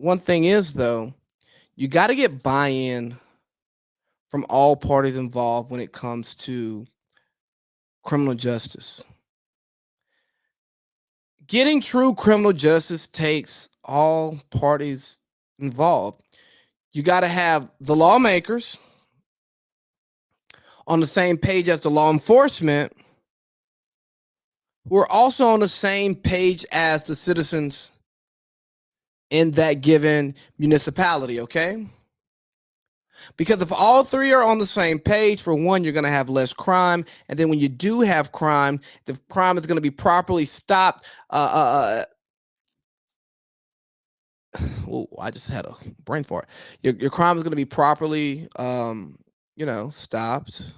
one thing is though, you got to get buy-in from all parties involved when it comes to criminal justice. Getting true criminal justice takes all parties involved. You got to have the lawmakers on the same page as the law enforcement, who are also on the same page as the citizens in that given municipality, okay? Because if all three are on the same page, for one, you're going to have less crime. And then when you do have crime, the crime is going to be properly stopped. Oh, I just had a brain fart. Your crime is going to be properly, stopped.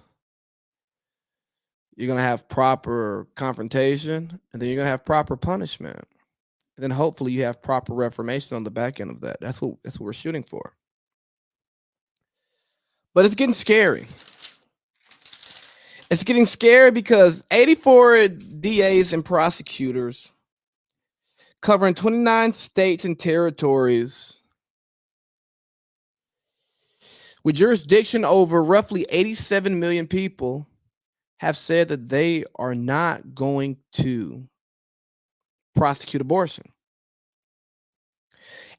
You're going to have proper confrontation, and then you're going to have proper punishment. And then hopefully you have proper reformation on the back end of that. That's what we're shooting for. But it's getting scary. It's getting scary because 84 DAs and prosecutors covering 29 states and territories with jurisdiction over roughly 87 million people have said that they are not going to prosecute abortion.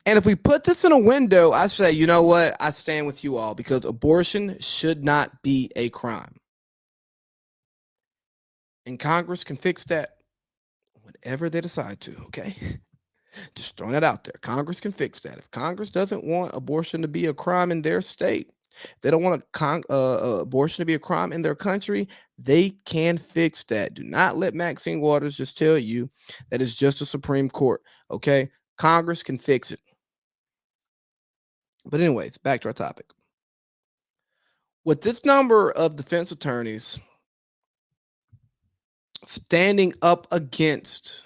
And if we put this in a window, I say, you know what? I stand with you all because abortion should not be a crime. And Congress can fix that whenever they decide to, okay? Just throwing that out there. Congress can fix that. If Congress doesn't want abortion to be a crime in their state, they don't want abortion to be a crime in their country, they can fix that. Do not let Maxine Waters just tell you that it's just the Supreme Court, okay? Congress can fix it. But anyways, back to our topic. With this number of defense attorneys standing up against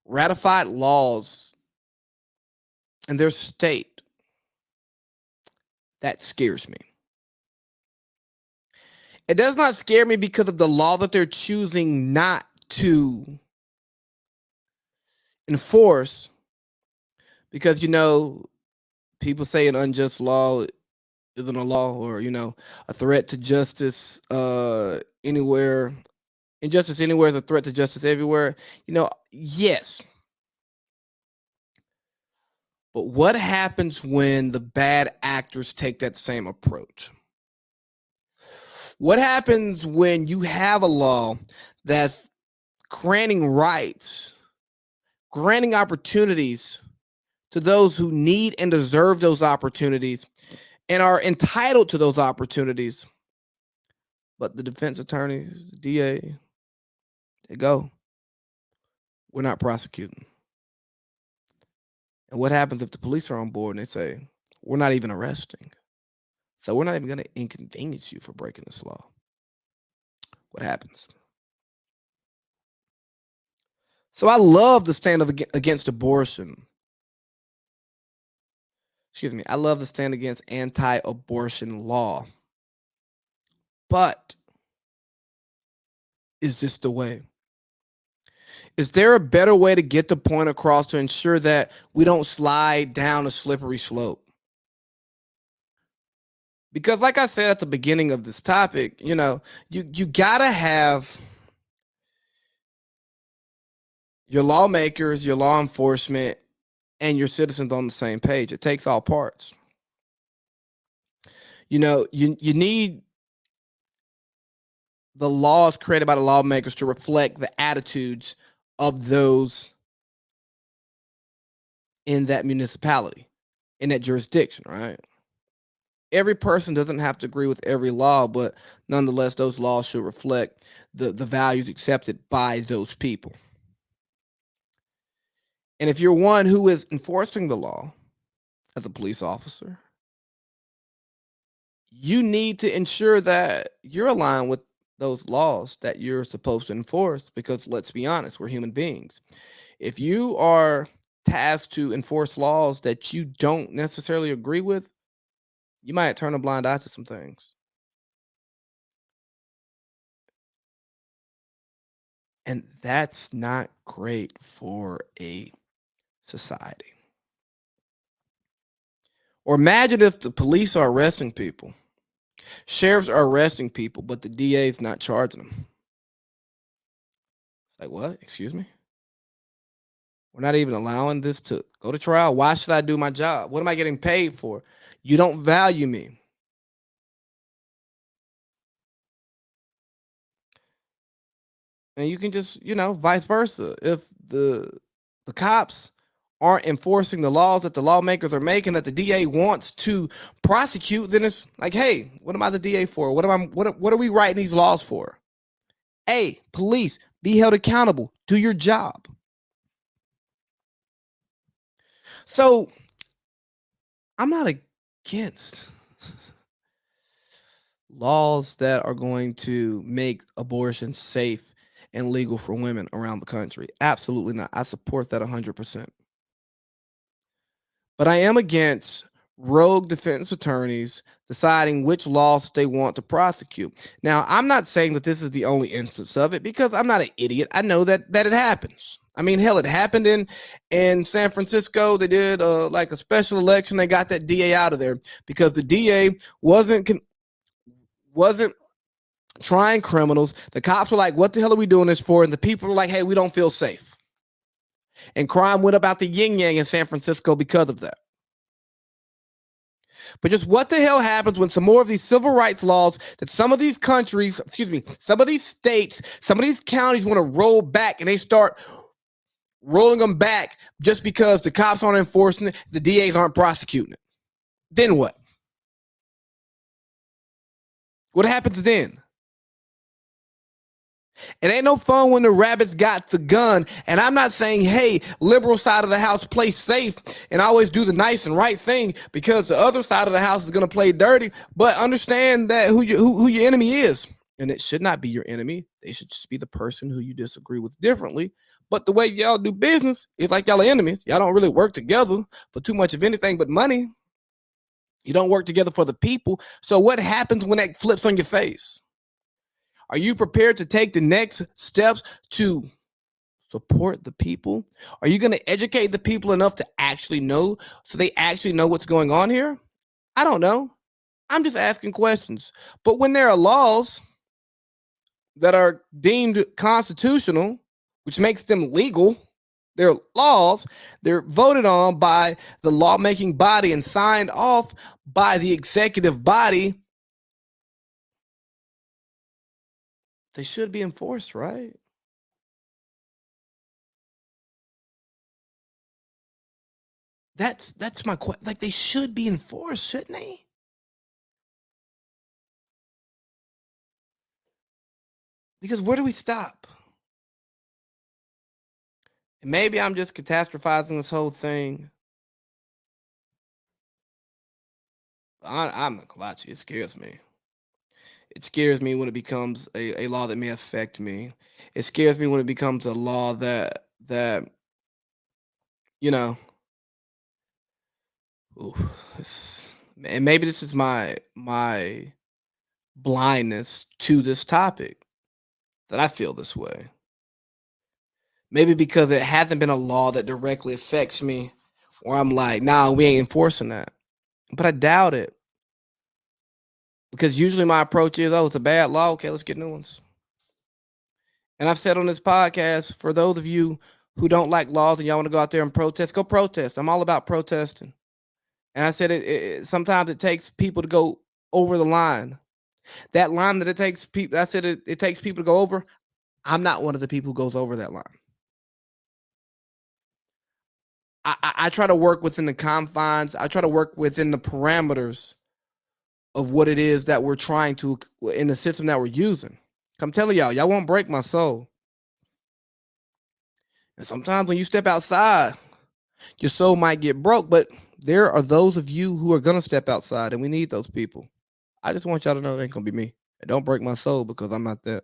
ratified laws in their state, that scares me. It does not scare me because of the law that they're choosing not to enforce. Because, people say an unjust law isn't a law, or, a threat to justice anywhere. Injustice anywhere is a threat to justice everywhere. Yes. But what happens when the bad actors take that same approach? What happens when you have a law that's granting rights, granting opportunities to those who need and deserve those opportunities and are entitled to those opportunities? But the defense attorneys, the DA, they go, we're not prosecuting. And what happens if the police are on board and they say, we're not even arresting? So we're not even going to inconvenience you for breaking this law. What happens? So I love the stand against abortion. Excuse me. I love the stand against anti-abortion law. But is this the way? Is there a better way to get the point across to ensure that we don't slide down a slippery slope? Because like I said at the beginning of this topic, you gotta have your lawmakers, your law enforcement, and your citizens on the same page. It takes all parts. You need the laws created by the lawmakers to reflect the attitudes of those in that municipality, in that jurisdiction, right? Every person doesn't have to agree with every law, but nonetheless, those laws should reflect the values accepted by those people. And if you're one who is enforcing the law as a police officer, you need to ensure that you're aligned with those laws that you're supposed to enforce, because let's be honest, we're human beings. If you are tasked to enforce laws that you don't necessarily agree with, you might turn a blind eye to some things. And that's not great for a society. Or imagine if the police are arresting people, sheriffs are arresting people, but the DA is not charging them. Like, what? Excuse me? We're not even allowing this to go to trial. Why should I do my job? What am I getting paid for? You don't value me. And you can just, vice versa. If the cops aren't enforcing the laws that the lawmakers are making that the DA wants to prosecute, then it's like, hey, what am I the DA for? What are we writing these laws for? Hey, police, be held accountable. Do your job. So I'm not against laws that are going to make abortion safe and legal for women around the country. Absolutely not. I support that 100%. But I am against rogue defense attorneys deciding which laws they want to prosecute. Now, I'm not saying that this is the only instance of it because I'm not an idiot. I know that it happens. I mean, hell, it happened in San Francisco. They did like a special election. They got that DA out of there because the DA wasn't trying criminals. The cops were like, "What the hell are we doing this for?" And the people were like, "Hey, we don't feel safe." And crime went about the yin yang in San Francisco because of that. But just what the hell happens when some more of these civil rights laws that some of these countries, some of these states, some of these counties want to roll back and they start rolling them back just because the cops aren't enforcing it, the DAs aren't prosecuting it. Then what? What happens then? It ain't no fun when the rabbits got the gun. And I'm not saying, hey, liberal side of the house, play safe and always do the nice and right thing because the other side of the house is going to play dirty. But understand that who your enemy is. And it should not be your enemy. They should just be the person who you disagree with differently. But the way y'all do business is like y'all are enemies. Y'all don't really work together for too much of anything but money. You don't work together for the people. So what happens when that flips on your face? Are you prepared to take the next steps to support the people? Are you going to educate the people enough to actually know so they actually know what's going on here? I don't know. I'm just asking questions. But when there are laws that are deemed constitutional, which makes them legal, they're laws, they're voted on by the lawmaking body and signed off by the executive body. They should be enforced, right? That's my question. Like they should be enforced, shouldn't they? Because where do we stop? And maybe I'm just catastrophizing this whole thing. I'm not gonna lie to you, it scares me. It scares me when it becomes a law that may affect me. It scares me when it becomes a law that you know. Ooh, and maybe this is my blindness to this topic that I feel this way. Maybe because it hasn't been a law that directly affects me, or I'm like, nah, we ain't enforcing that. But I doubt it because usually my approach is, oh, it's a bad law. Okay, let's get new ones. And I've said on this podcast, for those of you who don't like laws and y'all want to go out there and protest, go protest. I'm all about protesting. And I said sometimes it takes people to go over the line. That line that it takes people, I said it takes people to go over. I'm not one of the people who goes over that line. I try to work within the confines. I try to work within the parameters of what it is that we're trying to in the system that we're using. I'm telling y'all won't break my soul. And sometimes when you step outside, your soul might get broke, but there are those of you who are gonna step outside, and we need those people. I just want y'all to know it ain't gonna be me. And don't break my soul because I'm not that.